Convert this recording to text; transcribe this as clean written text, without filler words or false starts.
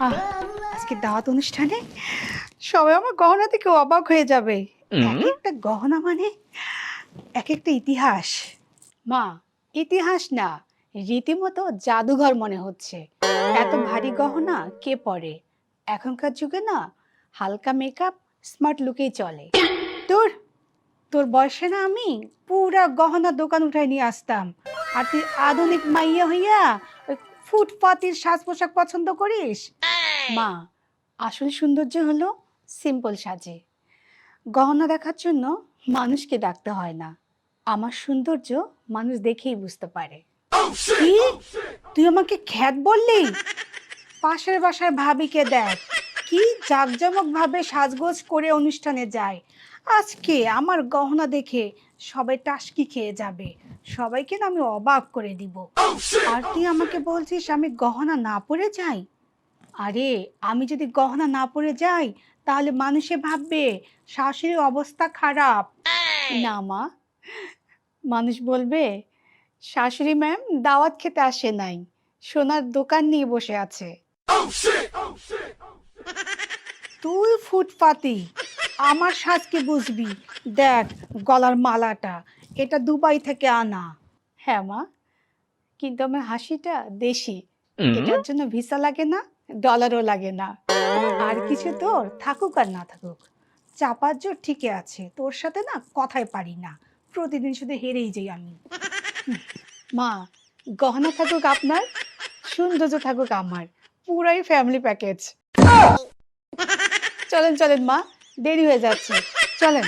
আহ আজকে দাওয়াত অনুষ্ঠানে সবাই আমার গহনা থেকে অবাক হয়ে যাবে। এক একটা গহনা মানে এক একটা ইতিহাস। মা, ইতিহাস না, রীতিমতো জাদুঘর মনে হচ্ছে। এত ভারী গহনা কে পরে? এখনকার যুগে না হালকা মেকআপ স্মার্ট লুকেই চলে। তোর তোর বয়সে না আমি পুরা গহনা দোকান উঠায় নিয়ে আসতাম। আর তুই আধুনিক মাইয়া হইয়া ওই ফুটপাতির সাজ পোশাক পছন্দ করিস। মা, আসল সৌন্দর্য হলো সিম্পল সাজে। গহনা দেখার জন্য মানুষকে ডাকতে হয় না। আমার সৌন্দর্য মানুষ দেখেই বুঝতে পারে। কি, তুই আমাকে খ্যাত বললি? পাশের বাসার ভাবিকে দেখ, কি জাঁকজমক ভাবে সাজগোজ করে অনুষ্ঠানে যায়। আজকে আমার গহনা দেখে সবাই টাসকি খেয়ে যাবে। সবাইকে না আমি অবাক করে দিব। আর তুই আমাকে বলছিস আমি গহনা না পরে যাই? আরে, আমি যদি গহনা না পরে যাই তাহলে মানুষে ভাববে শাশুড়ির অবস্থা খারাপ। না মা, মানুষ বলবে শাশুড়ি ম্যাম দাওয়াত খেতে আসে নাই, সোনার দোকান নিয়ে বসে আছে। তুই ফুটপাতি, আমার সাজ কি বুঝবি? দেখ, গলার মালাটা, এটা দুবাই থেকে আনা। হ্যাঁ মা, কিন্তু আমার হাসিটা দেশি। এটার জন্য ভিসা লাগে না, ডলারও লাগে না। আর কিছু তোর থাকুক আর না থাকুক, চাপার জোর ঠিকই আছে, তোর সাথে না কথাই পারি না, প্রতিদিন শুধু হেরেই যাই আমি। মা, গহনা থাকুক আপনার, সৌন্দর্য থাকুক আমার, পুরাই ফ্যামিলি প্যাকেজ। চলেন চলেন মা, দেরি হয়ে যাচ্ছে, চলেন।